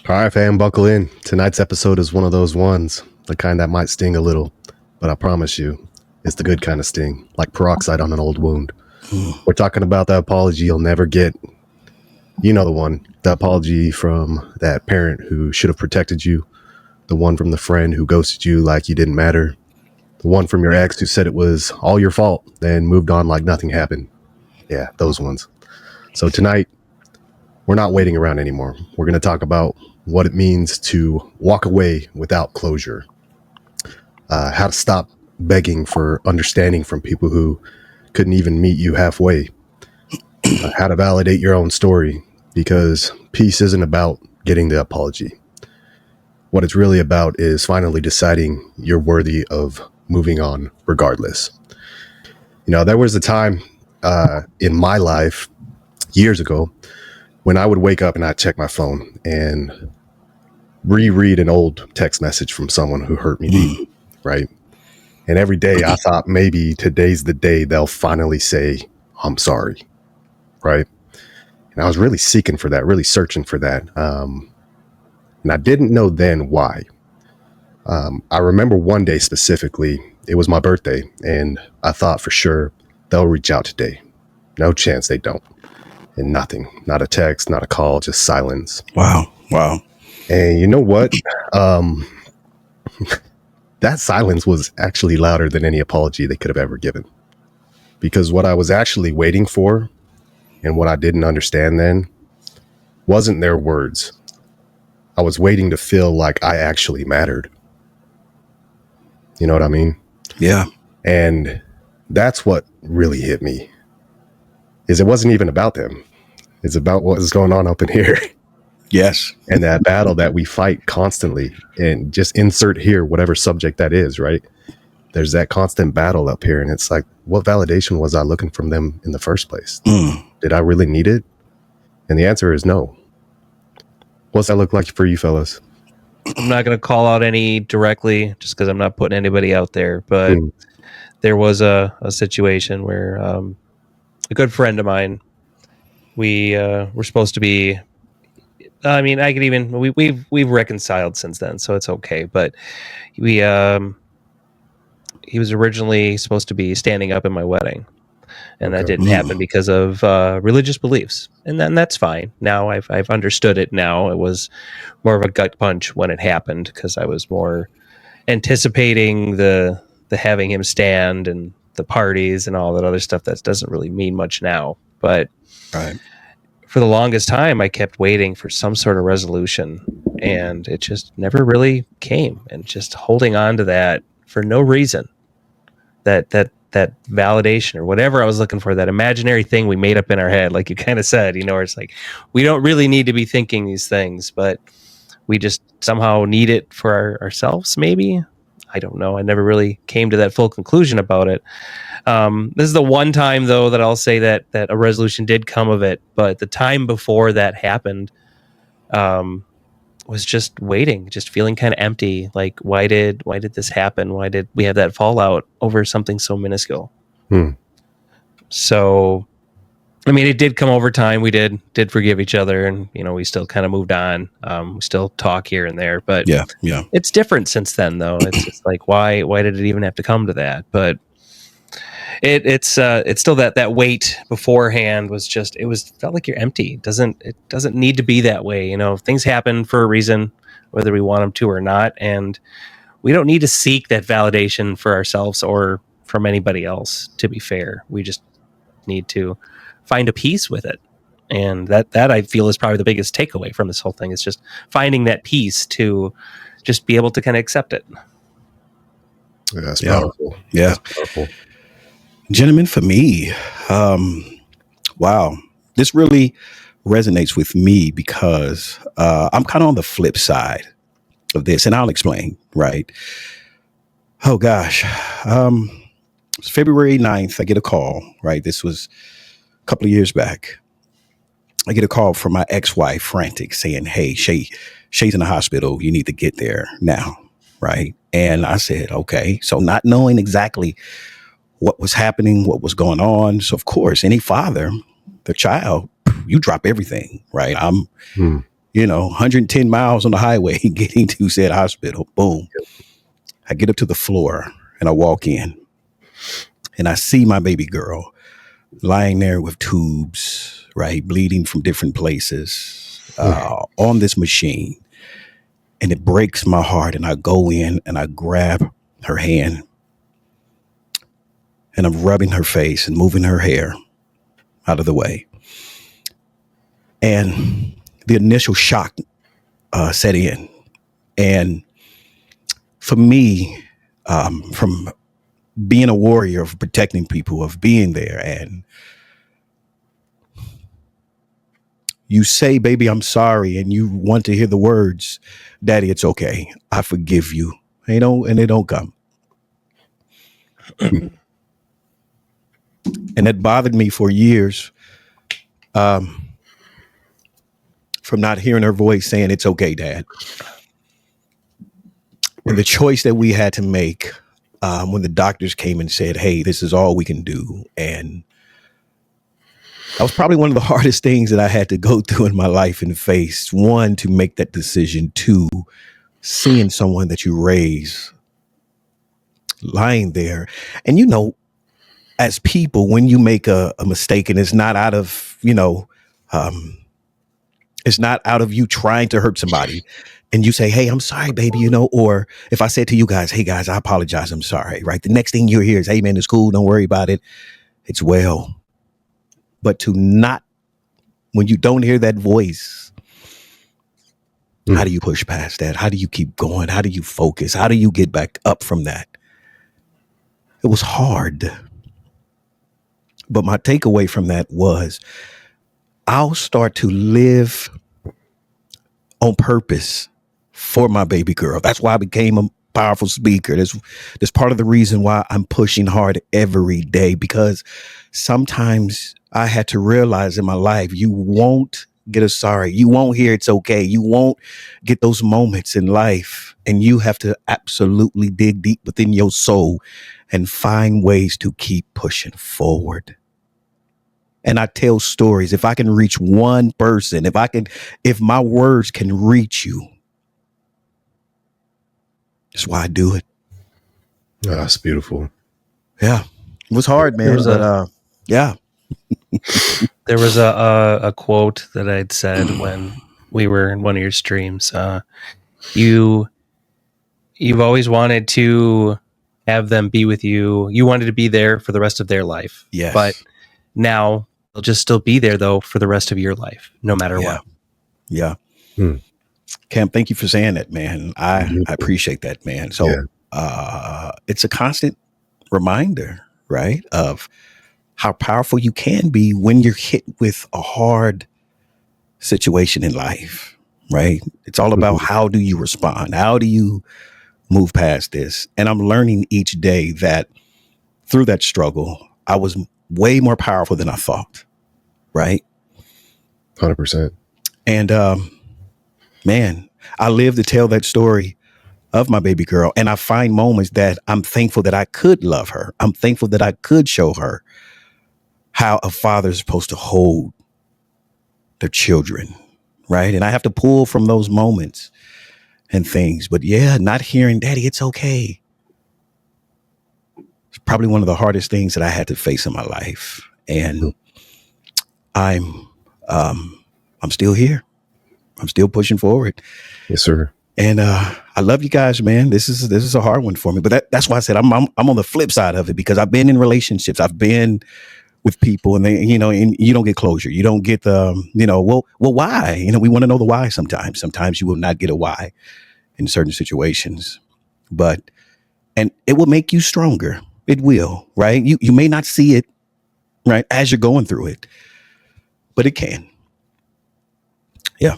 All right, fam, buckle in. Tonight's episode is one of those ones, the kind that might sting a little, but I promise you, it's the good kind of sting, like peroxide on an old wound. We're talking about the apology you'll never get. You know the one, the apology from that parent who should have protected you, the one from the friend who ghosted you like you didn't matter, the one from your ex who said it was all your fault, then moved on like nothing happened. Yeah, those ones. So tonight, we're not waiting around anymore. We're going to talk about what it means to walk away without closure, how to stop begging for understanding from people who couldn't even meet you halfway, how to validate your own story, because peace isn't about getting the apology. What it's really about is finally deciding you're worthy of moving on regardless. You know, there was a time in my life years ago when I would wake up and I'd check my phone and reread an old text message from someone who hurt me deep, right? And every day I thought maybe today's the day they'll finally say, I'm sorry, right? And I was really seeking for that, really searching for that. And I didn't know then why. I remember one day specifically, it was my birthday, and I thought for sure they'll reach out today. No chance they don't. And nothing, not a text, not a call, just silence. Wow. And you know what? That silence was actually louder than any apology they could have ever given. Because what I was actually waiting for and what I didn't understand then wasn't their words. I was waiting to feel like I actually mattered. You know what I mean? Yeah. And that's what really hit me. Is it wasn't even about them. It's about what is going on up in here. Yes. And that battle that we fight constantly, and just insert here whatever subject that is, right? There's that constant battle up here, and it's like, what validation was I looking from them in the first place? Did I really need it? And the answer is no. What's that look like for you fellas? I'm not going to call out any directly just because I'm not putting anybody out there, but there was a situation where a good friend of mine, we were supposed to be, I mean, I could even, we've reconciled since then, so it's okay. But he was originally supposed to be standing up in my wedding, and that didn't happen because of religious beliefs, and then that's fine. Now I've understood it. Now it was more of a gut punch when it happened because I was more anticipating the having him stand and the parties and all that other stuff that doesn't really mean much now. But Right. for the longest time, I kept waiting for some sort of resolution, and it just never really came. And just holding on to that for no reason, that validation or whatever I was looking for, that imaginary thing we made up in our head, like you kind of said, where it's like, we don't really need to be thinking these things, but we just somehow need it for ourselves, maybe. I don't know. I never really came to that full conclusion about it. This is the one time, though, that I'll say that a resolution did come of it. But the time before that happened was just waiting, just feeling kind of empty. Like, why did this happen? Why did we have that fallout over something so minuscule? So, I mean, it did come over time. We did forgive each other, and we still kind of moved on. We still talk here and there, but Yeah. it's different since then, though. It's just like, why did it even have to come to that? But it's still that weight beforehand was just, felt like you're empty. It doesn't need to be that way. Things happen for a reason, whether we want them to or not, and we don't need to seek that validation for ourselves or from anybody else. To be fair, we just need to find a peace with it. And that I feel is probably the biggest takeaway from this whole thing, is just finding that peace to just be able to kind of accept it. Yeah, that's powerful. Yeah. That's powerful. Gentlemen, for me, wow, this really resonates with me because I'm kind of on the flip side of this, and I'll explain, right? Oh, gosh. It's February 9th. I get a call, right? This was a couple of years back. I get a call from my ex-wife, frantic, saying, hey, Shay's in the hospital. You need to get there now, right? And I said, okay. So not knowing exactly what was happening, what was going on. So, of course, any father, the child, you drop everything, right? 110 miles on the highway getting to said hospital. Boom. I get up to the floor and I walk in and I see my baby girl lying there with tubes, right, bleeding from different places on this machine. And it breaks my heart. And I go in and I grab her hand and I'm rubbing her face and moving her hair out of the way. And the initial shock set in. And for me, from being a warrior, of protecting people, of being there, and you say, baby, I'm sorry, and you want to hear the words, Daddy, it's okay, I forgive you, and they don't come. And that bothered me for years, from not hearing her voice saying, it's okay, Dad. And the choice that we had to make when the doctors came and said, hey, this is all we can do. And that was probably one of the hardest things that I had to go through in my life and face. One, to make that decision. Two, seeing someone that you raise lying there. And, as people, when you make a mistake and it's not out of, it's not out of you trying to hurt somebody, and you say, hey, I'm sorry, baby, or if I said to you guys, hey, guys, I apologize, I'm sorry, right? The next thing you hear is, hey, man, it's cool, don't worry about it. It's well. But to not, when you don't hear that voice, how do you push past that? How do you keep going? How do you focus? How do you get back up from that? It was hard. But my takeaway from that was I'll start to live on purpose for my baby girl. That's why I became a powerful speaker. That's part of the reason why I'm pushing hard every day, because sometimes I had to realize in my life, you won't get a sorry. You won't hear it's okay. You won't get those moments in life. And you have to absolutely dig deep within your soul and find ways to keep pushing forward. And I tell stories. If I can reach one person, if my words can reach you, that's why I do it. Oh, that's beautiful. Yeah. It was hard, man. Yeah. There was a quote that I'd said when we were in one of your streams. You've always wanted to have them be with you. You wanted to be there for the rest of their life. Yes. But now they'll just still be there, though, for the rest of your life, no matter what. Yeah. Cam, thank you for saying that, man. I appreciate that, man. So it's a constant reminder, right, of how powerful you can be when you're hit with a hard situation in life, right? It's all about how do you respond? How do you move past this? And I'm learning each day that through that struggle, I was way more powerful than I thought, right? 100%. And man, I live to tell that story of my baby girl. And I find moments that I'm thankful that I could love her. I'm thankful that I could show her how a father is supposed to hold their children, right? And I have to pull from those moments and things. But yeah, not hearing, Daddy, it's okay. It's probably one of the hardest things that I had to face in my life. And I'm still here. I'm still pushing forward. Yes, sir. And I love you guys, man. This is a hard one for me, but that's why I said I'm on the flip side of it, because I've been in relationships. I've been with people, and they, and you don't get closure. You don't get the, well, why? We want to know the why sometimes. Sometimes you will not get a why in certain situations, and it will make you stronger. It will, right? You may not see it, right, as you're going through it, but it can. Yeah.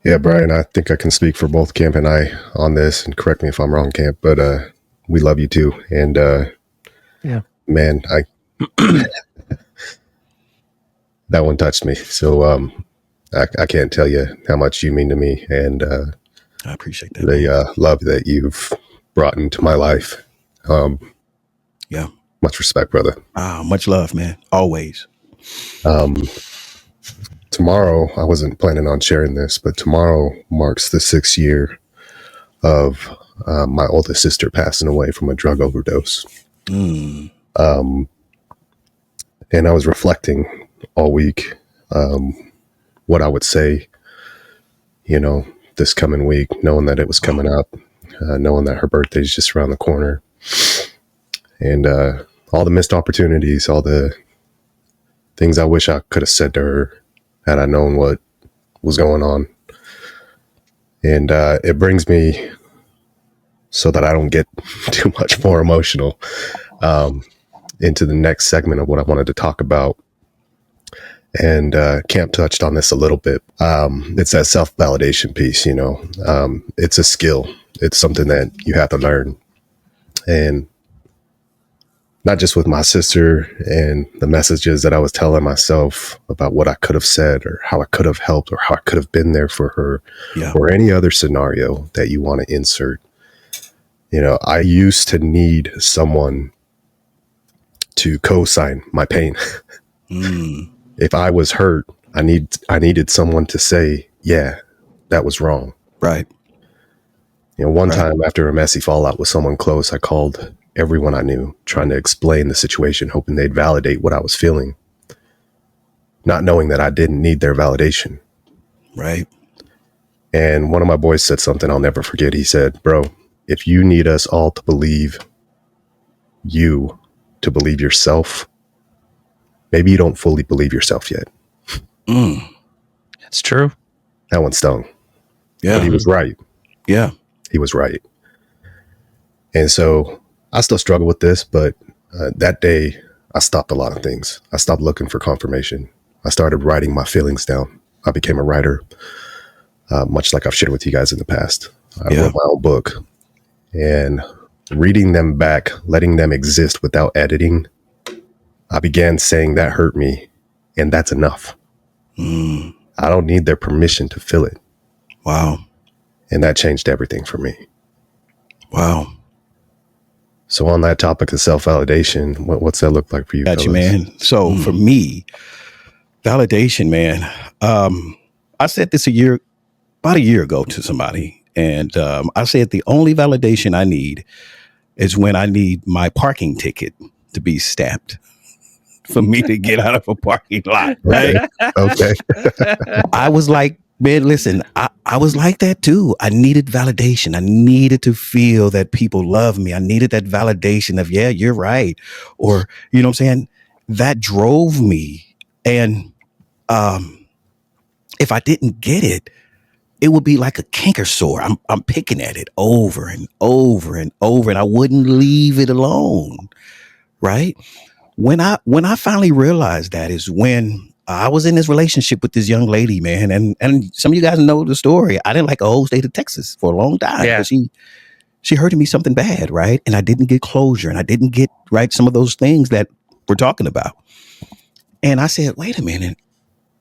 Yeah, Brian, I think I can speak for both Camp and I on this, and correct me if I'm wrong, Camp, but we love you too. And man, that one touched me. So I can't tell you how much you mean to me, and I appreciate that. The love that you've brought into my life. Yeah. Much respect, brother. Much love, man. Always. tomorrow, I wasn't planning on sharing this, but tomorrow marks the 6th year of my oldest sister passing away from a drug overdose. Mm. And I was reflecting all week what I would say, this coming week, knowing that it was coming up, knowing that her birthday is just around the corner, and all the missed opportunities, all the things I wish I could have said to her had I known what was going on. And it brings me, so that I don't get too much more emotional, into the next segment of what I wanted to talk about. And Camp touched on this a little bit. It's that self-validation piece, it's a skill. It's something that you have to learn. And not just with my sister and the messages that I was telling myself about what I could have said or how I could have helped or how I could have been there for her, or any other scenario that you want to insert. I used to need someone to co-sign my pain. If I was hurt, I needed someone to say, yeah, that was wrong. Right. One time after a messy fallout with someone close, I called everyone I knew, trying to explain the situation, hoping they'd validate what I was feeling, not knowing that I didn't need their validation. Right. And one of my boys said something I'll never forget. He said, bro, if you need us all to believe you, to believe yourself, maybe you don't fully believe yourself yet. That's true. That one stung. Yeah. But he was right. Yeah. He was right. And so I still struggle with this, but that day I stopped a lot of things. I stopped looking for confirmation. I started writing my feelings down. I became a writer, much like I've shared with you guys in the past. I wrote my own book, and reading them back, letting them exist without editing, I began saying that hurt me, and that's enough. I don't need their permission to feel it. Wow. And that changed everything for me. Wow. So on that topic of self-validation, what's that look like for you? Got you, man. So for me, validation, man. I said this about a year ago to somebody, and I said the only validation I need is when I need my parking ticket to be stamped for me to get out of a parking lot. Right? Okay. I was like, man, listen, I was like that too. I needed validation. I needed to feel that people love me. I needed that validation of, yeah, you're right. Or, you know what I'm saying? That drove me. And if I didn't get it, it would be like a canker sore. I'm picking at it over and over and over, and I wouldn't leave it alone. Right? When I finally realized that is when I was in this relationship with this young lady, man, and some of you guys know the story. I didn't like the whole state of Texas for a long time. Yeah. She hurted me something bad, right? And I didn't get closure, and I didn't get right some of those things that we're talking about. And I said, wait a minute.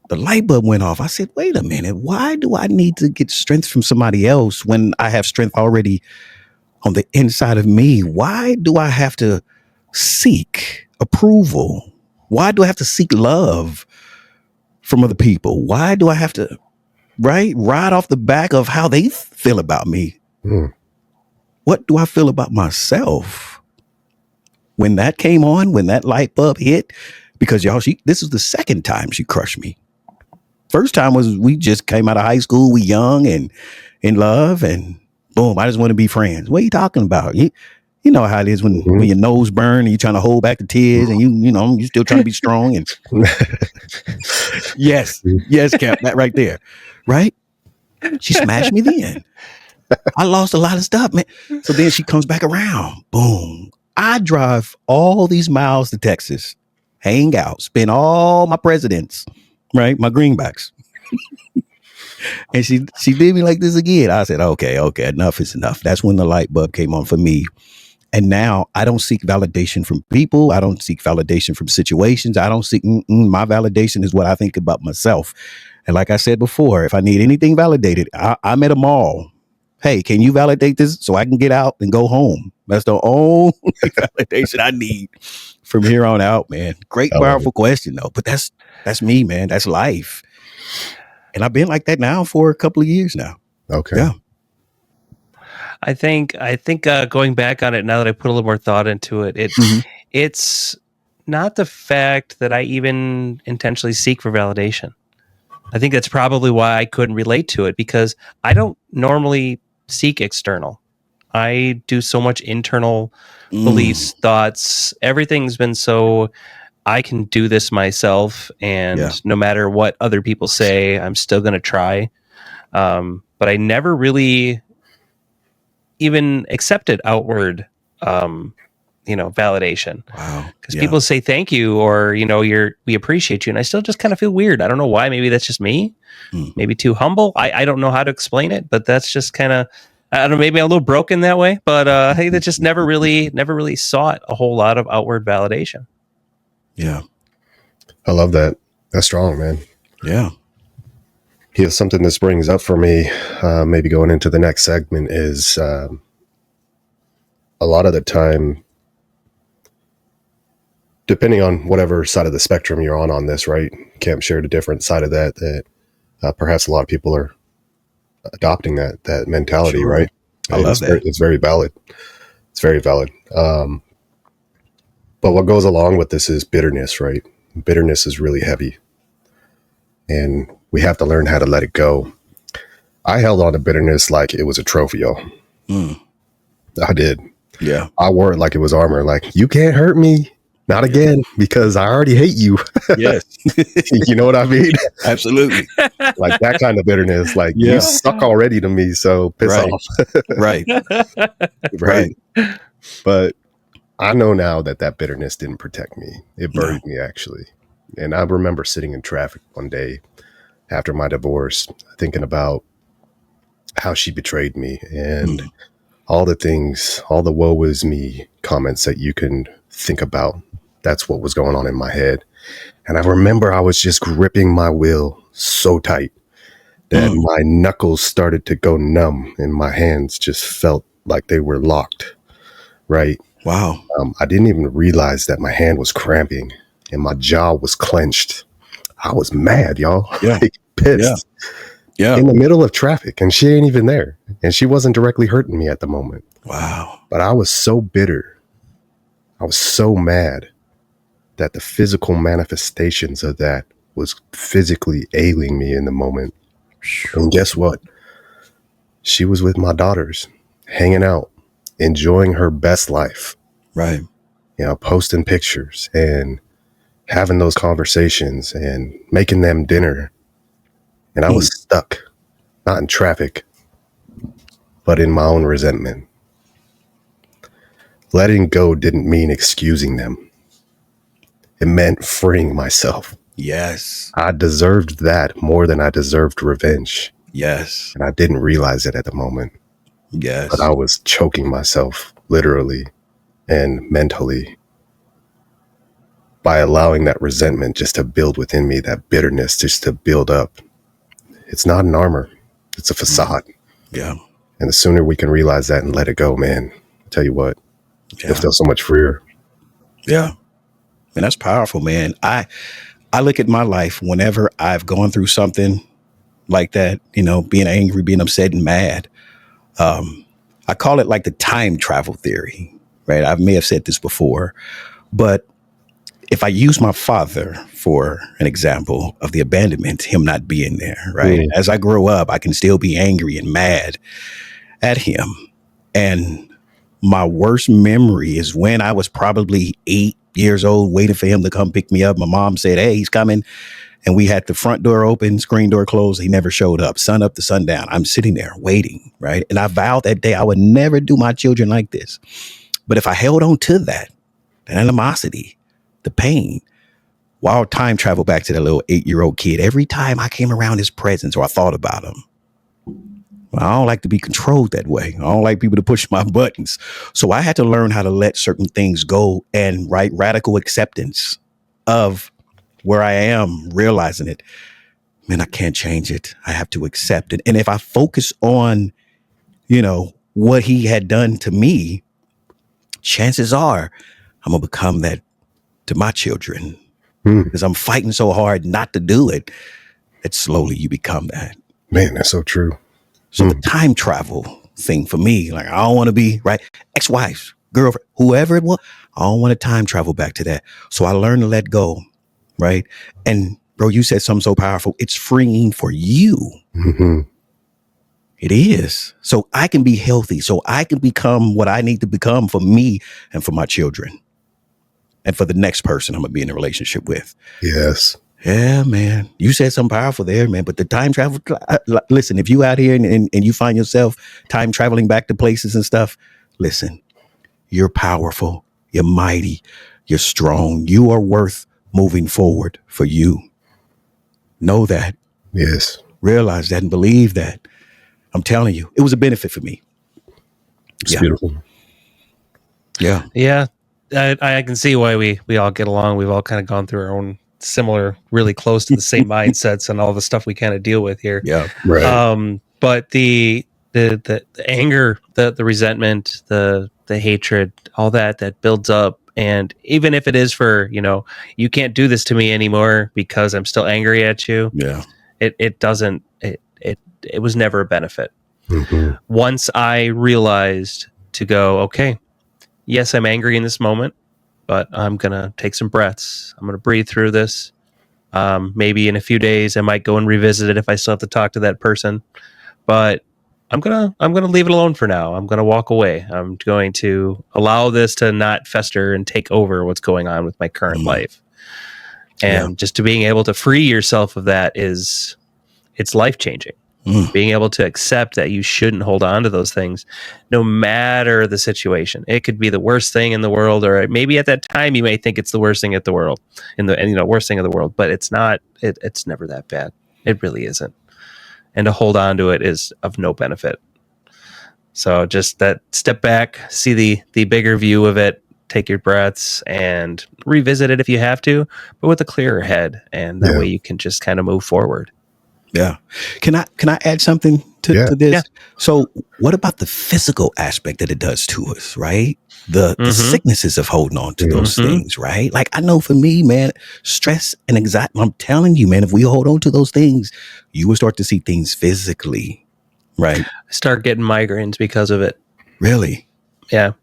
The light bulb went off. I said, wait a minute. Why do I need to get strength from somebody else when I have strength already on the inside of me? Why do I have to seek approval? Why do I have to seek love from other people? Why do I have to ride off the back of how they feel about me? What do I feel about myself? When that came on, when that light bulb hit, because y'all, this is the second time she crushed me. First time was we just came out of high school, we young and in love, and boom, I just want to be friends. What are you talking about? You know how it is when your nose burns and you're trying to hold back the tears, and you still trying to be strong. And yes, Cap, that right there, right? She smashed me then. I lost a lot of stuff, man. So then she comes back around. Boom. I drive all these miles to Texas, hang out, spend all my presidents, right? My greenbacks. And she did me like this again. I said, okay, enough is enough. That's when the light bulb came on for me. And now I don't seek validation from people. I don't seek validation from situations. I don't seek, my validation is what I think about myself. And like I said before, if I need anything validated, I'm at a mall. Hey, can you validate this so I can get out and go home? That's the only validation I need from here on out, man. Great, powerful question though. But that's me, man. That's life. And I've been like that now for a couple of years now. Okay. Yeah. I think going back on it now that I put a little more thought into it, it's not the fact that I even intentionally seek for validation. I think that's probably why I couldn't relate to it, because I don't normally seek external. I do so much internal beliefs, thoughts. Everything's been so I can do this myself, and no matter what other people say, I'm still going to try. But I never really even accepted outward, validation. Wow. Because people say thank you, or we appreciate you, and I still just kind of feel weird. I don't know why. Maybe that's just me. Maybe too humble. I don't know how to explain it, but that's just kind of, I don't know. Maybe I'm a little broken that way, but I think that just never really sought a whole lot of outward validation. Yeah. I love that. That's strong, man. Yeah. Something this brings up for me, maybe going into the next segment, is a lot of the time, depending on whatever side of the spectrum you're on this, right? Camp shared a different side of that perhaps a lot of people are adopting that mentality, Sure. right? I love that. It's very valid. It's very valid. But what goes along with this is bitterness, right? Bitterness is really heavy, and we have to learn how to let it go. I held on to bitterness like it was a trophy, y'all. I did. Yeah. I wore it like it was armor. Like, you can't hurt me. Not again, because I already hate you. Yes. You know what I mean? Absolutely. Like that kind of bitterness. Like, you suck already to me, so piss off. Right. Right. But I know now that bitterness didn't protect me. It buried me, actually. And I remember sitting in traffic one day after my divorce, thinking about how she betrayed me and all the things, all the woe is me comments that you can think about. That's what was going on in my head. And I remember I was just gripping my wheel so tight that my knuckles started to go numb and my hands just felt like they were locked. Right. Wow. I didn't even realize that my hand was cramping and my jaw was clenched. I was mad, y'all. Yeah. Like, pissed. Yeah. In the middle of traffic, and she ain't even there. And she wasn't directly hurting me at the moment. Wow. But I was so bitter. I was so mad that the physical manifestations of that was physically ailing me in the moment. And guess what? She was with my daughters, hanging out, enjoying her best life. Right. Posting pictures and having those conversations and making them dinner. And I was stuck, not in traffic, but in my own resentment. Letting go didn't mean excusing them. It meant freeing myself. Yes. I deserved that more than I deserved revenge. Yes. And I didn't realize it at the moment. Yes. But I was choking myself, literally and mentally, by allowing that resentment just to build within me, that bitterness just to build up. It's not an armor. It's a facade. Yeah. And the sooner we can realize that and let it go, man, I'll tell you what, you'll feel so much freer. Yeah. And that's powerful, man. I look at my life whenever I've gone through something like that, being angry, being upset and mad. I call it like the time travel theory, right? I may have said this before, but if I use my father for an example of the abandonment, him not being there, right? As I grow up, I can still be angry and mad at him. And my worst memory is when I was probably 8 years old, waiting for him to come pick me up. My mom said, "Hey, he's coming." And we had the front door open, screen door closed. He never showed up. Sun up to sundown. I'm sitting there waiting, right? And I vowed that day I would never do my children like this. But if I held on to that animosity, the pain, while time travel back to that little 8-year-old kid, every time I came around his presence or I thought about him, I don't like to be controlled that way. I don't like people to push my buttons. So I had to learn how to let certain things go and radical acceptance of where I am, realizing it. Man, I can't change it. I have to accept it. And if I focus on, what he had done to me, chances are I'm going to become that to my children because I'm fighting so hard not to do it that slowly you become that. Man, that's so true. So the time travel thing for me, like I don't want to be right. Ex-wife, girlfriend, whoever it was, I don't want to time travel back to that. So I learned to let go. Right. And bro, you said something so powerful. It's freeing for you. Mm-hmm. It is. So I can be healthy. So I can become what I need to become for me and for my children and for the next person I'm going to be in a relationship with. Yes. Yeah, man. You said something powerful there, man. But the time travel, listen, if you out here and you find yourself time traveling back to places and stuff, listen, you're powerful. You're mighty. You're strong. You are worth moving forward for you. Know that. Yes. Realize that and believe that. I'm telling you, it was a benefit for me. It's beautiful. Yeah. Yeah. I can see why we all get along. We've all kind of gone through our own similar, really close to the same mindsets and all the stuff we kind of deal with here. Yeah. Right. But the anger, the resentment, the hatred, all that builds up. And even if it is for, you can't do this to me anymore because I'm still angry at you. Yeah. It was never a benefit. Mm-hmm. Once I realized to go, okay, yes, I'm angry in this moment, but I'm going to take some breaths. I'm going to breathe through this. Maybe in a few days I might go and revisit it if I still have to talk to that person, but I'm going to leave it alone for now. I'm going to walk away. I'm going to allow this to not fester and take over what's going on with my current life. And just to being able to free yourself of that it's life-changing. Being able to accept that you shouldn't hold on to those things, no matter the situation. It could be the worst thing in the world, or maybe at that time you may think it's the worst thing worst thing in the world, but it's not. It's never that bad. It really isn't. And to hold on to it is of no benefit. So just that step back, see the bigger view of it, take your breaths, and revisit it if you have to, but with a clearer head, and that way you can just kind of move forward. Yeah. Can I add something to this? Yeah. So what about the physical aspect that it does to us, right? The sicknesses of holding on to those things, right? Like I know for me, man, stress and anxiety, I'm telling you, man, if we hold on to those things, you will start to see things physically, right? I start getting migraines because of it. Really? Yeah.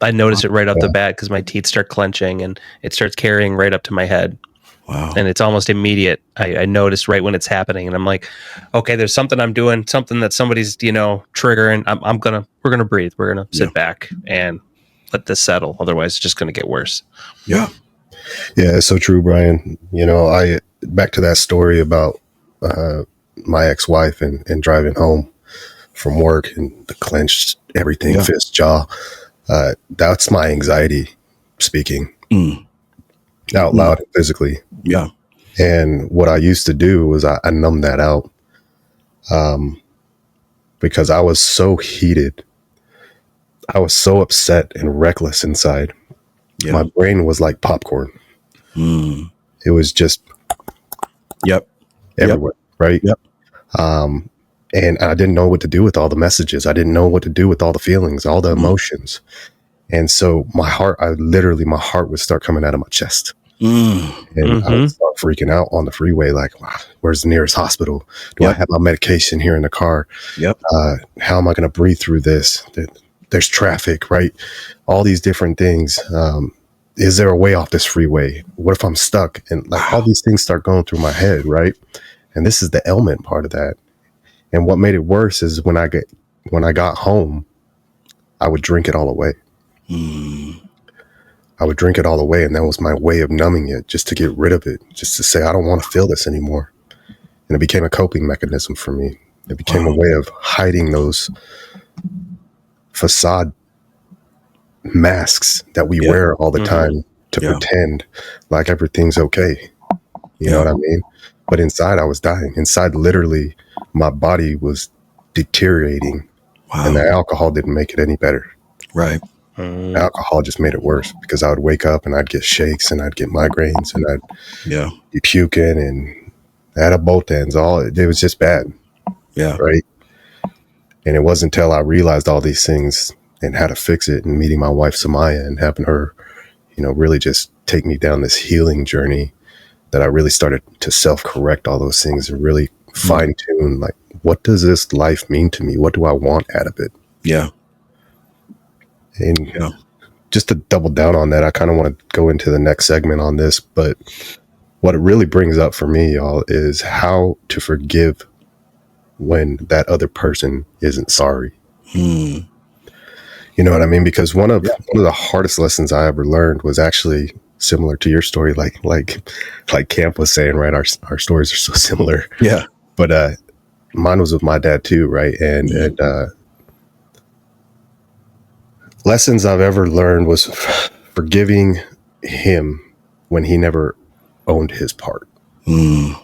I notice it right off the bat because my teeth start clenching and it starts carrying right up to my head. Wow. And it's almost immediate. I notice right when it's happening, and I'm like, okay, there's something I'm doing, something that somebody's, triggering. We're gonna breathe. We're gonna sit back and let this settle. Otherwise, it's just gonna get worse. Yeah. Yeah, it's so true, Brian. I back to that story about my ex-wife and driving home from work and the clenched everything, fist, jaw. That's my anxiety speaking. Out loud and physically. Yeah. And what I used to do was I numbed that out because I was so heated. I was so upset and reckless inside. Yeah. My brain was like popcorn. It was just everywhere, right? Yep. And I didn't know what to do with all the messages. I didn't know what to do with all the feelings, all the emotions. And so my heart would start coming out of my chest. And I would start freaking out on the freeway, like, wow, where's the nearest hospital? Do I have my medication here in the car? How am I going to breathe through this? There's traffic, right? All these different things. Is there a way off this freeway? What if I'm stuck? And like all these things start going through my head, right? And this is the ailment part of that. And what made it worse is when I got home, I would drink it all away. I would drink it all away, and that was my way of numbing it, just to get rid of it, just to say, I don't want to feel this anymore. And it became a coping mechanism for me. It became a way of hiding those facade masks that we wear all the time to pretend like everything's okay. You know what I mean? But inside, I was dying. Inside, literally, my body was deteriorating, and the alcohol didn't make it any better. Right. Alcohol just made it worse because I would wake up and I'd get shakes and I'd get migraines and I'd be puking and out of both ends. It was just bad. Yeah. Right. And it wasn't until I realized all these things and how to fix it and meeting my wife, Samaya, and having her, really just take me down this healing journey that I really started to self-correct all those things and really fine-tune, like, what does this life mean to me? What do I want out of it? Yeah. And just to double down on that, I kind of want to go into the next segment on this, but what it really brings up for me, y'all, is how to forgive when that other person isn't sorry. Mm. You know what I mean? Because one of the hardest lessons I ever learned was actually similar to your story. Like Camp was saying, right? Our stories are so similar. Yeah. But mine was with my dad too, right? And lessons I've ever learned was forgiving him when he never owned his part. Mm.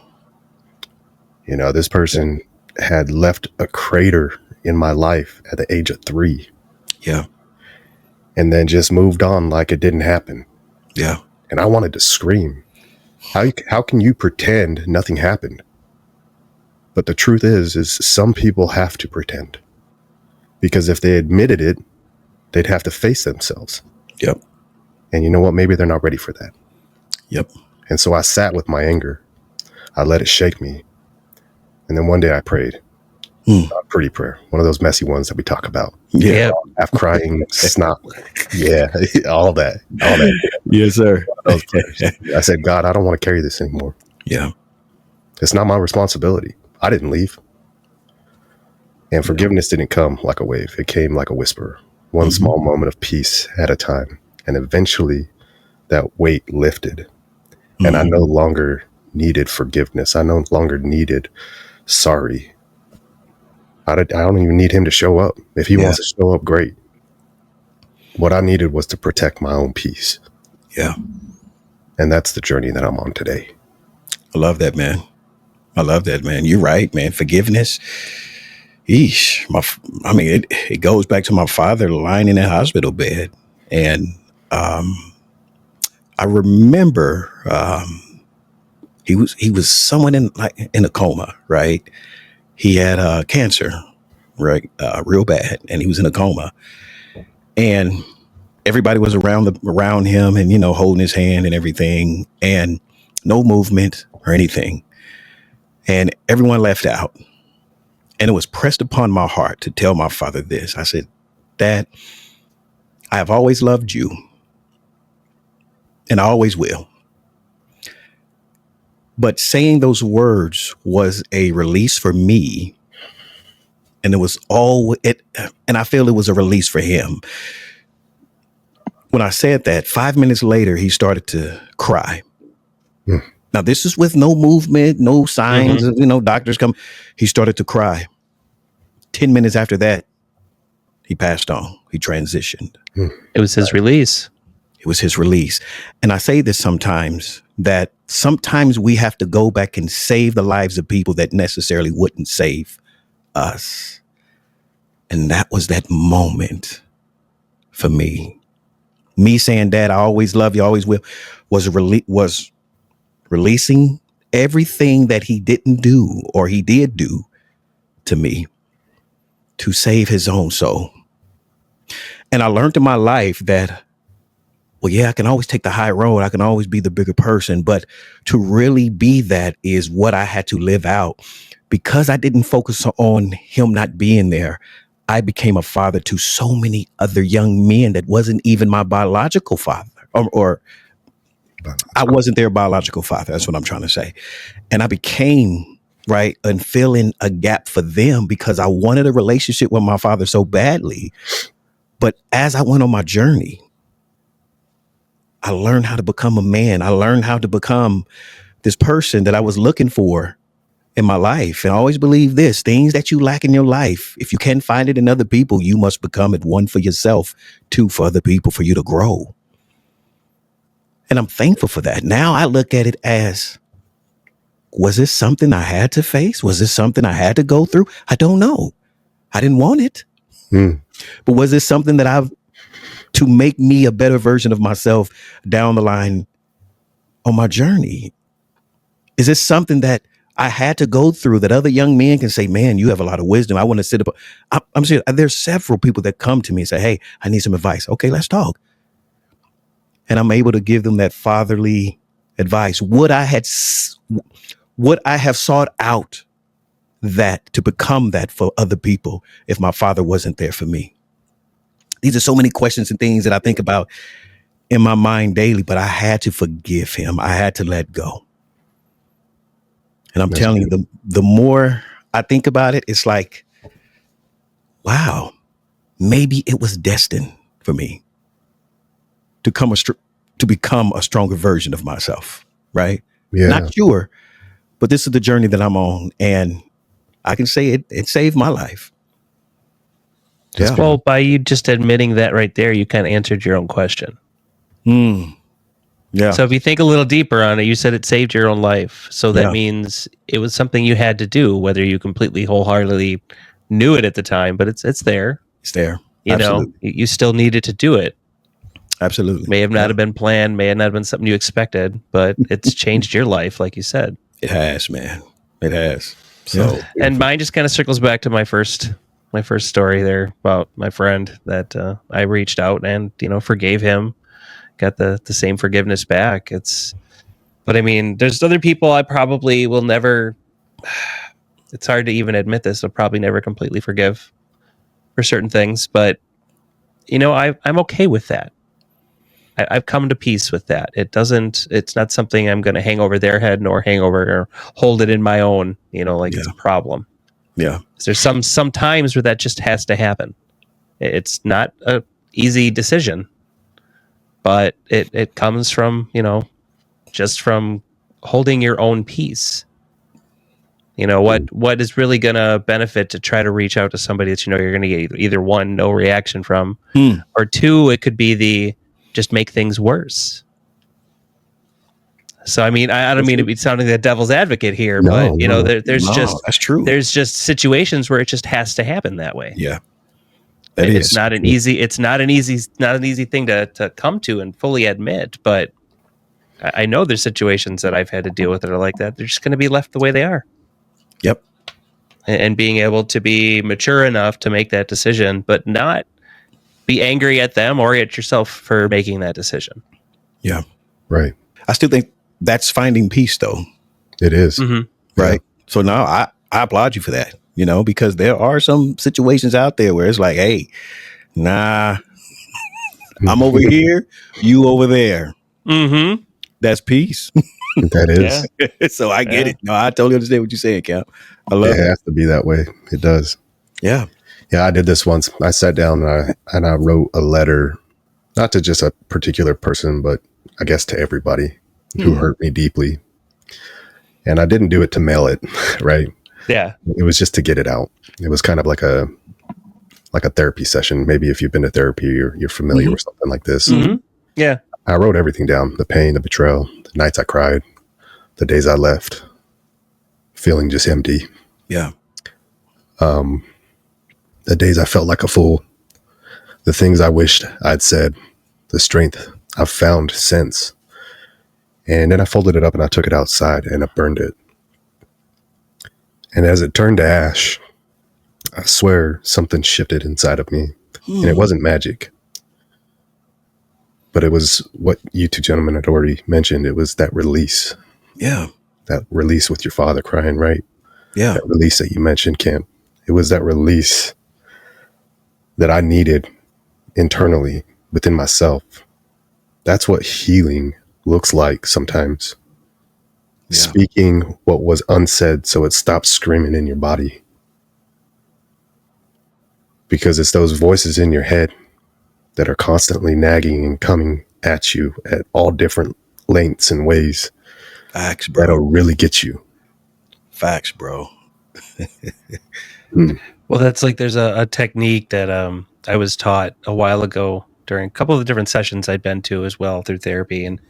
You know, this person had left a crater in my life at the age of 3. Yeah. And then just moved on like it didn't happen. Yeah. And I wanted to scream. How can you pretend nothing happened? But the truth is some people have to pretend. Because if they admitted it, they'd have to face themselves. Yep. And you know what? Maybe they're not ready for that. Yep. And so I sat with my anger. I let it shake me. And then one day I prayed. A pretty prayer. One of those messy ones that we talk about. Yeah. Half crying, snot. Yeah. All that. Yes, sir. Those prayers. I said, God, I don't want to carry this anymore. Yeah. It's not my responsibility. I didn't leave. And forgiveness didn't come like a wave. It came like a whisper. One small moment of peace at a time. And eventually that weight lifted. And I no longer needed forgiveness. I no longer needed sorry. I don't even need him to show up. If he wants to show up, great. What I needed was to protect my own peace. Yeah. And that's the journey that I'm on today. I love that, man. You're right, man. Forgiveness. Eesh. It goes back to my father lying in that hospital bed. And I remember he was someone in a coma, right? He had cancer, right? Real bad. And he was in a coma. And everybody was around him and, holding his hand and everything, and no movement or anything. And everyone left out. And it was pressed upon my heart to tell my father this. I said, Dad, I have always loved you. And I always will. But saying those words was a release for me. And it was and I feel it was a release for him. When I said that, 5 minutes later, he started to cry. Now, this is with no movement, no signs of, doctors come. He started to cry. 10 minutes after that, he passed on. He transitioned. It was his release. It was his release. And I say this sometimes, that sometimes we have to go back and save the lives of people that necessarily wouldn't save us. And that was that moment for me. Me saying, Dad, I always love you, always will, was releasing everything that he didn't do or he did do to me to save his own soul. And I learned in my life that, well, yeah, I can always take the high road. I can always be the bigger person. But to really be that is what I had to live out. Because I didn't focus on him not being there, I became a father to so many other young men that wasn't even my biological father, or I wasn't their biological father. That's what I'm trying to say. And I became, right, and filling a gap for them because I wanted a relationship with my father so badly. But as I went on my journey, I learned how to become a man. I learned how to become this person that I was looking for in my life. And I always believe this: things that you lack in your life, if you can't find it in other people, you must become it. 1, for yourself, 2, for other people, for you to grow. And I'm thankful for that. Now I look at it as, was this something I had to face? Was this something I had to go through? I don't know. I didn't want it. But was this something that to make me a better version of myself down the line on my journey? Is this something that I had to go through that other young men can say, man, you have a lot of wisdom. I want to sit up. I'm serious. There's several people that come to me and say, hey, I need some advice. Okay, let's talk. And I'm able to give them that fatherly advice, would I have sought out that to become that for other people if my father wasn't there for me? These are so many questions and things that I think about in my mind daily, but I had to forgive him. I had to let go. And I'm telling you, the more I think about it, it's like, wow, maybe it was destined for me to become a stronger version of myself, right? Yeah. Not sure, but this is the journey that I'm on, and I can say it saved my life. Yeah. Well, by you just admitting that right there, you kind of answered your own question. Yeah. So if you think a little deeper on it, you said it saved your own life. So that means it was something you had to do, whether you completely wholeheartedly knew it at the time, but it's there. It's there. You know, you still needed to do it. Absolutely. May have not have been planned, may have not have been something you expected, but it's changed your life, like you said. It has, man. It has. So, and mine just kind of circles back to my first story there about my friend that I reached out and, forgave him, got the same forgiveness back. But I mean, there's other people I probably will never, it's hard to even admit this, I'll probably never completely forgive for certain things, but I'm okay with that. I've come to peace with that. It's not something I'm going to hang over their head nor hang over or hold it in my own, it's a problem. Yeah. There's some times where that just has to happen. It's not a easy decision, but it comes from, just from holding your own peace. What is really going to benefit to try to reach out to somebody that you're going to get either one, no reaction from, or two, it could be just make things worse. So, I mean, I don't mean to be sounding the devil's advocate here, but that's true. There's just situations where it just has to happen that way. Yeah. It's not an easy thing to come to and fully admit, but I know there's situations that I've had to deal with that are like that. They're just going to be left the way they are. Yep. And being able to be mature enough to make that decision, but not be angry at them or at yourself for making that decision. Yeah. Right. I still think that's finding peace, though. It is. Mm-hmm. Right. Yeah. So now I applaud you for that, because there are some situations out there where it's like, hey, nah, I'm over here, you over there. Mm-hmm. That's peace. That is. Yeah. So I get it. No, I totally understand what you're saying, Cap. I love it. It has to be that way. It does. Yeah. Yeah, I did this once. I sat down and I wrote a letter, not to just a particular person, but I guess to everybody who hurt me deeply. And I didn't do it to mail it, right? Yeah. It was just to get it out. It was kind of like a therapy session. Maybe if you've been to therapy, you're familiar with something like this. Mm-hmm. Yeah. I wrote everything down: the pain, the betrayal, the nights I cried, the days I left, feeling just empty. Yeah. The days I felt like a fool, the things I wished I'd said, the strength I've found since. And then I folded it up and I took it outside and I burned it. And as it turned to ash, I swear something shifted inside of me. And it wasn't magic. But it was what you two gentlemen had already mentioned. It was that release. Yeah. That release with your father crying, right? Yeah. That release that you mentioned, Camp. It was that release that I needed internally within myself. That's what healing looks like sometimes. Yeah. Speaking what was unsaid so it stops screaming in your body. Because it's those voices in your head that are constantly nagging and coming at you at all different lengths and ways. Facts, bro. That'll really get you. Facts, bro. Well, that's like there's a technique that I was taught a while ago during a couple of the different sessions I'd been to as well through therapy, and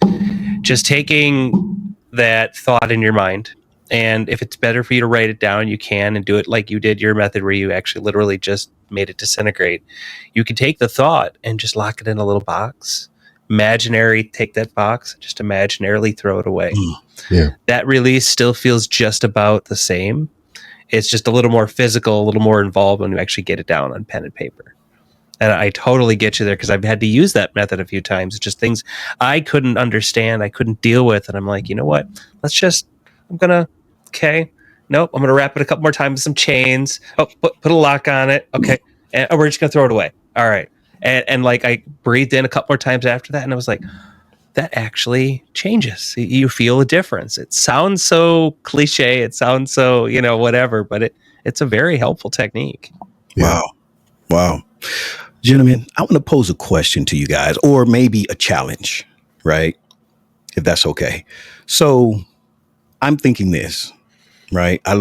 just taking that thought in your mind, and if it's better for you to write it down, you can, and do it like you did your method where you actually literally just made it disintegrate. You can take the thought and just lock it in a little box. Take that box and just imaginarily throw it away. Yeah. That release still feels just about the same. It's just a little more physical, a little more involved when you actually get it down on pen and paper. And I totally get you there because I've had to use that method a few times. Just things I couldn't understand, I couldn't deal with. And I'm like, you know what? Okay. Nope, I'm going to wrap it a couple more times with some chains. Oh, put a lock on it. Okay. And we're just going to throw it away. All right. And like I breathed in a couple more times after that. And I was like, that actually changes. You feel a difference. It sounds so cliche. It sounds so, whatever, but it's a very helpful technique. Yeah. Wow. Gentlemen, I want to pose a question to you guys, or maybe a challenge, right? If that's okay. So I'm thinking this, right? I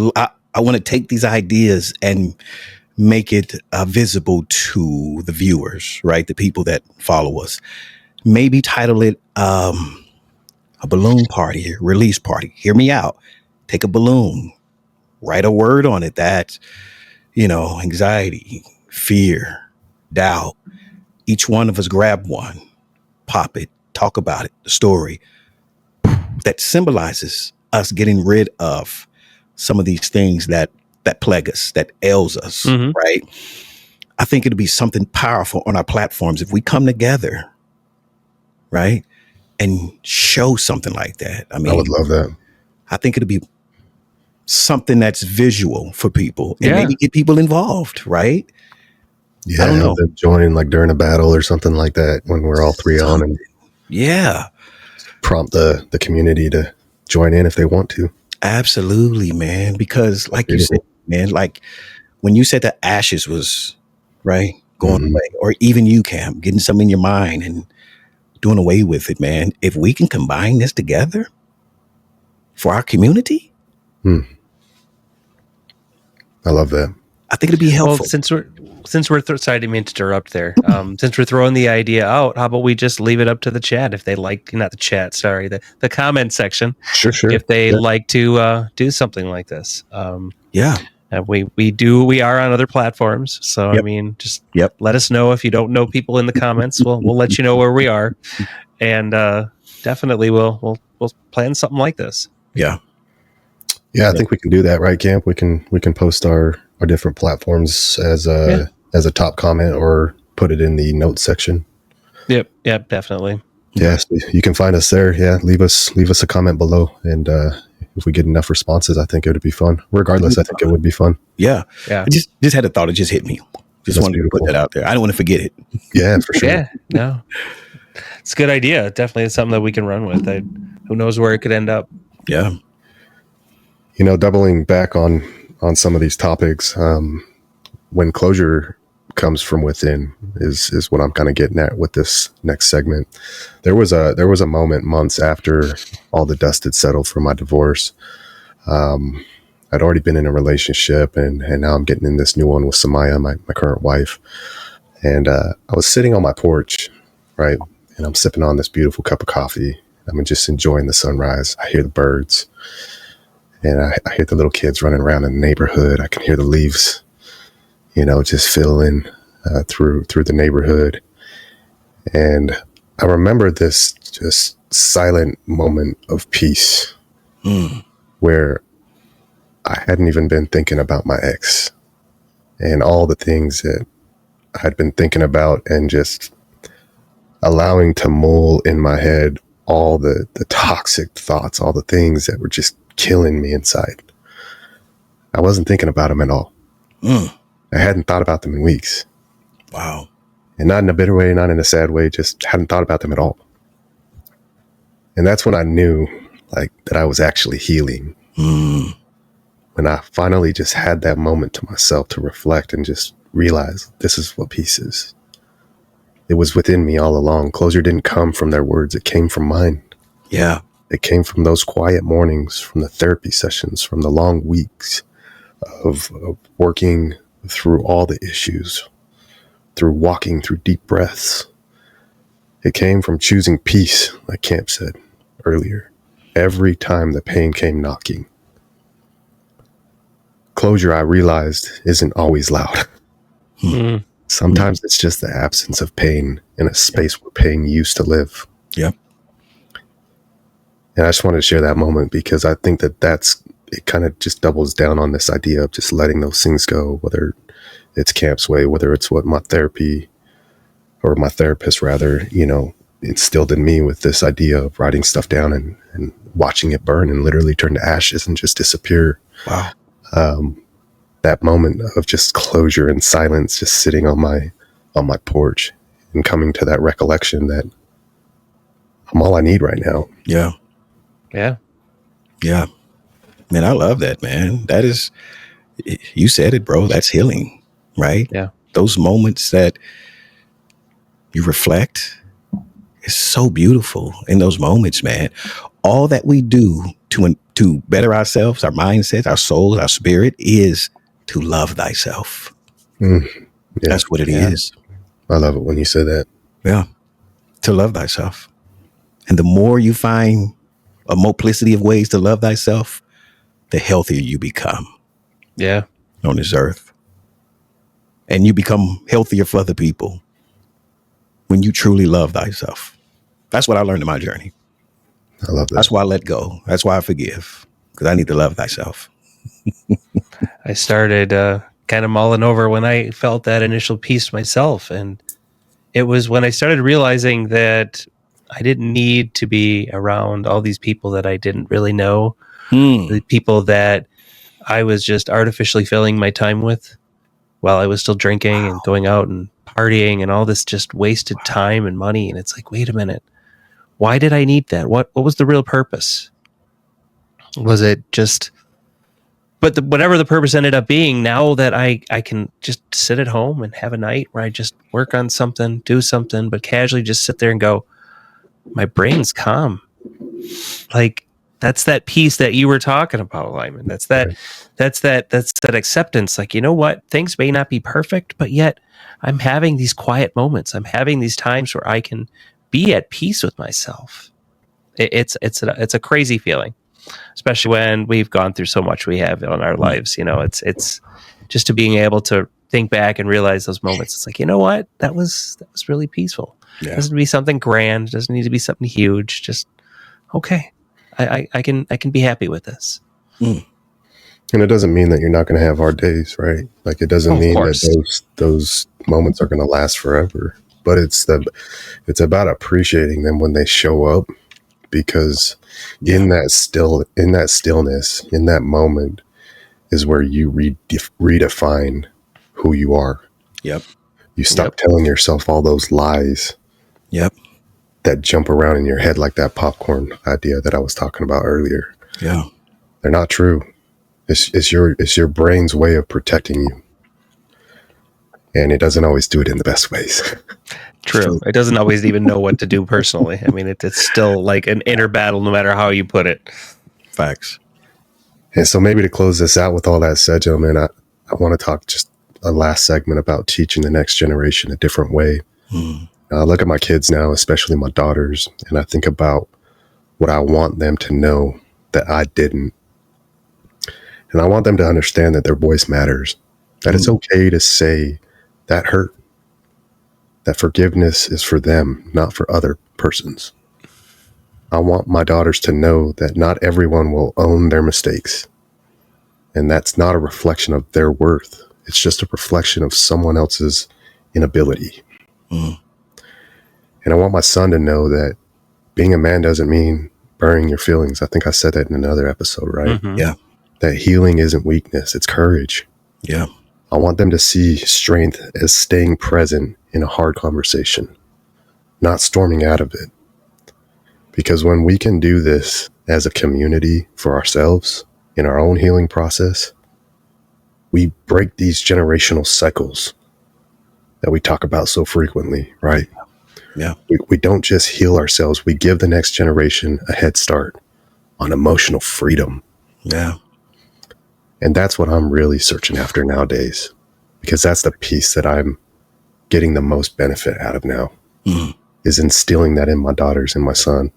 want to take these ideas and make it visible to the viewers, right? The people that follow us. Maybe title it a balloon party, release party. Hear me out. Take a balloon, write a word on it that, anxiety, fear, doubt. Each one of us grab one, pop it, talk about it, the story that symbolizes us getting rid of some of these things that plague us, that ails us, right? I think it'd be something powerful on our platforms if we come together, right, and show something like that. I mean, I would love that. I think it'd be something that's visual for people and maybe get people involved, right? Yeah, I don't know. Them join like during a battle or something like that when we're all three on, and prompt the community to join in if they want to. Absolutely, man. Because like you said, man, like when you said that ashes was right going away, or even you, Cam, getting something in your mind and doing away with it, man. If we can combine this together for our community, I love that. I think it'd be helpful. Well, since we're sorry, I didn't mean to interrupt there. Since we're throwing the idea out, how about we just leave it up to the chat if they like, not the chat, sorry, the comment section. Sure. If they like to do something like this. We are on other platforms, so I mean, just let us know if you don't know people in the comments. We'll let you know where we are, and definitely we'll plan something like this. Yeah, I think we can do that, right, Camp? We can post our different platforms as a top comment or put it in the notes section. Yep, definitely. Yeah, so you can find us there. Yeah, leave us a comment below, and if we get enough responses, I think it would be fun. Regardless, I think it would be fun. Yeah. I just had a thought. It just hit me. Just wanted to put that out there. I don't want to forget it. Yeah, for sure. Yeah, no, it's a good idea. Definitely, it's something that we can run with. Who knows where it could end up? Yeah. Doubling back on some of these topics, when closure comes from within is what I'm kind of getting at with this next segment. There was a moment months after all the dust had settled from my divorce. I'd already been in a relationship, and now I'm getting in this new one with Samaya, my current wife. And I was sitting on my porch, right, and I'm sipping on this beautiful cup of coffee. I'm just enjoying the sunrise. I hear the birds, and I hear the little kids running around in the neighborhood. I can hear the leaves, just filling through the neighborhood. And I remember this just silent moment of peace where I hadn't even been thinking about my ex and all the things that I had been thinking about, and just allowing to mull in my head all the toxic thoughts, all the things that were just killing me inside. I wasn't thinking about them at all. I hadn't thought about them in weeks. Wow. And not in a bitter way, not in a sad way, just hadn't thought about them at all. And that's when I knew that I was actually healing. When I finally just had that moment to myself to reflect and just realize this is what peace is. It was within me all along. Closure didn't come from their words. It came from mine. Yeah. It came from those quiet mornings, from the therapy sessions, from the long weeks of working through all the issues, through walking through deep breaths. It came from choosing peace, like Camp said earlier, every time the pain came knocking. Closure, I realized, isn't always loud. Sometimes it's just the absence of pain in a space where pain used to live. Yeah. And I just wanted to share that moment because I think it kind of just doubles down on this idea of just letting those things go, whether it's Camp's way, whether it's what my therapy or my therapist rather, instilled in me with this idea of writing stuff down and watching it burn and literally turn to ashes and just disappear. Wow. That moment of just closure and silence, just sitting on my porch and coming to that recollection that I'm all I need right now. Yeah. Yeah. Yeah. Man, I love that, man. That is, you said it, bro. That's healing, right? Yeah. Those moments that you reflect is so beautiful in those moments, man. All that we do to better ourselves, our mindsets, our souls, our spirit is to love thyself. Yeah. That's what it is. I love it when you say that. Yeah. To love thyself. And the more you find a multiplicity of ways to love thyself, the healthier you become. Yeah. On this earth. And you become healthier for other people when you truly love thyself. That's what I learned in my journey. I love that. That's why I let go. That's why I forgive. Because I need to love thyself. I started kind of mulling over when I felt that initial peace myself. And it was when I started realizing that I didn't need to be around all these people that I didn't really know, the people that I was just artificially filling my time with while I was still drinking and going out and partying and all this just wasted time and money. And it's like, wait a minute, why did I need that? What was the real purpose? Was it just... But whatever the purpose ended up being, now that I can just sit at home and have a night where I just work on something, do something, but casually just sit there and go, my brain's calm. Like, that's that peace that you were talking about, Lyman. That's that acceptance. Like, you know what? Things may not be perfect, but yet I'm having these quiet moments. I'm having these times where I can be at peace with myself. It's a crazy feeling. Especially when we've gone through so much we have in our lives, it's just to being able to think back and realize those moments. It's like, you know what, that was really peaceful. Yeah. It doesn't need to be something grand. It doesn't need to be something huge. Just okay. I can be happy with this. And it doesn't mean that you're not going to have hard days, right? Like, it doesn't mean that those moments are going to last forever. But it's about appreciating them when they show up. Because in that stillness, in that moment, is where you redefine who you are. Yep. You stop telling yourself all those lies. Yep. That jump around in your head like that popcorn idea that I was talking about earlier. Yeah. They're not true. It's your brain's way of protecting you. And it doesn't always do it in the best ways. True. It doesn't always even know what to do personally. I mean, it's still like an inner battle, no matter how you put it. Facts. And so maybe to close this out with all that said, gentlemen, I want to talk just a last segment about teaching the next generation a different way. I look at my kids now, especially my daughters, and I think about what I want them to know that I didn't. And I want them to understand that their voice matters, that it's okay to say that hurt. That forgiveness is for them, not for other persons. I want my daughters to know that not everyone will own their mistakes. And that's not a reflection of their worth. It's just a reflection of someone else's inability. And I want my son to know that being a man doesn't mean burying your feelings. I think I said that in another episode, right? Mm-hmm. Yeah. That healing isn't weakness, it's courage. Yeah. I want them to see strength as staying present in a hard conversation, not storming out of it. Because when we can do this as a community for ourselves in our own healing process, we break these generational cycles that we talk about so frequently, right? Yeah. We don't just heal ourselves, we give the next generation a head start on emotional freedom. Yeah. And that's what I'm really searching after nowadays, because that's the piece that I'm getting the most benefit out of now, is instilling that in my daughters and my son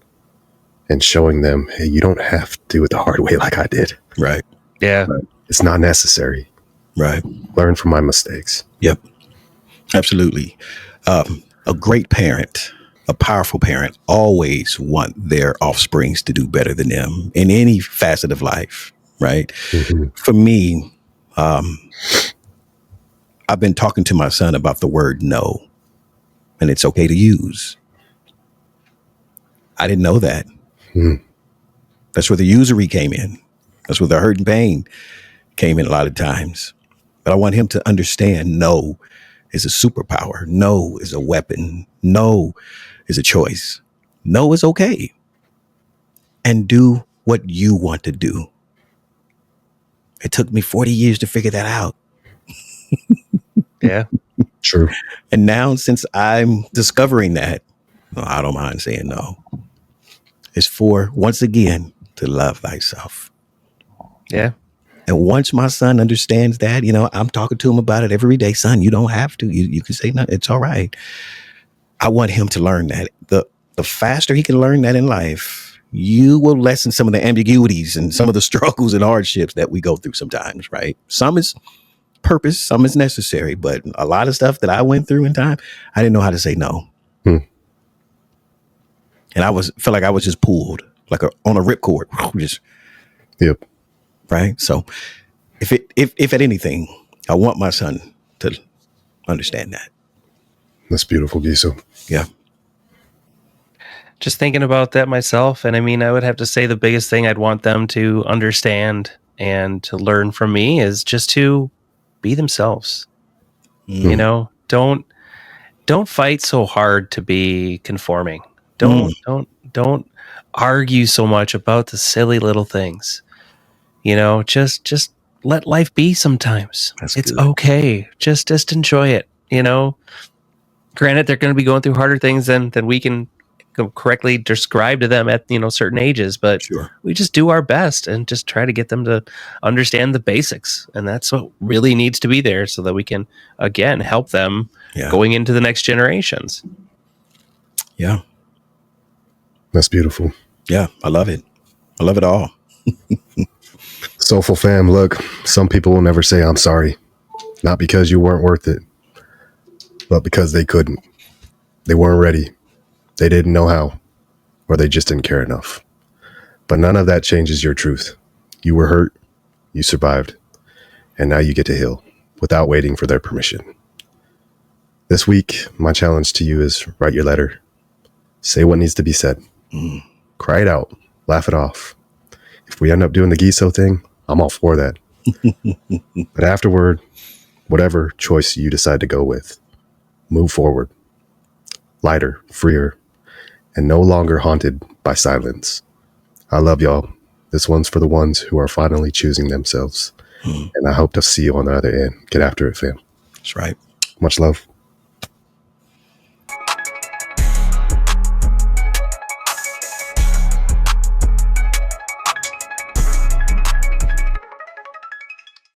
and showing them, hey, you don't have to do it the hard way like I did. Right. Yeah. It's not necessary. Right. Learn from my mistakes. Yep. Absolutely. A great parent, a powerful parent, always want their offsprings to do better than them in any facet of life. Right. For me, I've been talking to my son about the word no. and it's okay to use. I didn't know that. That's where the usury came in. That's where the hurt and pain came in a lot of times. But I want him to understand no is a superpower. No is a weapon. No is a choice. No is okay. And do what you want to do. It took me 40 years to figure that out. Yeah. True. And now, since I'm discovering that, well, I don't mind saying no. It's for, once again, to love thyself. Yeah. And once my son understands that, I'm talking to him about it every day. Son, you don't have to. You can say no. It's all right. I want him to learn that. The faster he can learn that in life, you will lessen some of the ambiguities and some of the struggles and hardships that we go through sometimes, right? Some is purpose, some is necessary, but a lot of stuff that I went through in time, I didn't know how to say no. And I felt like I was just pulled like on a ripcord. Just, yep. Right. So if at anything, I want my son to understand that. That's beautiful, Gihso. Yeah. Just thinking about that myself. And I mean, I would have to say the biggest thing I'd want them to understand and to learn from me is just to be themselves. Don't fight so hard to be conforming. Don't argue so much about the silly little things. Just let life be sometimes. It's good. okay. Just enjoy it. Granted, they're going to be going through harder things than we can correctly describe to them at certain ages, but sure, we just do our best and just try to get them to understand the basics, and that's what really needs to be there so that we can again help them going into the next generations. Yeah, that's beautiful. Yeah, I love it. I love it all. Soulful fam, look, some people will never say I'm sorry, not because you weren't worth it, but because they couldn't. They weren't ready. They didn't know how, or they just didn't care enough. But none of that changes your truth. You were hurt, you survived, and now you get to heal without waiting for their permission. This week, my challenge to you is write your letter. Say what needs to be said. Cry it out. Laugh it off. If we end up doing the Gihso thing, I'm all for that. But afterward, whatever choice you decide to go with, move forward. Lighter, freer, and no longer haunted by silence. I love y'all. This one's for the ones who are finally choosing themselves. And I hope to see you on the other end. Get after it, fam. That's right. Much love.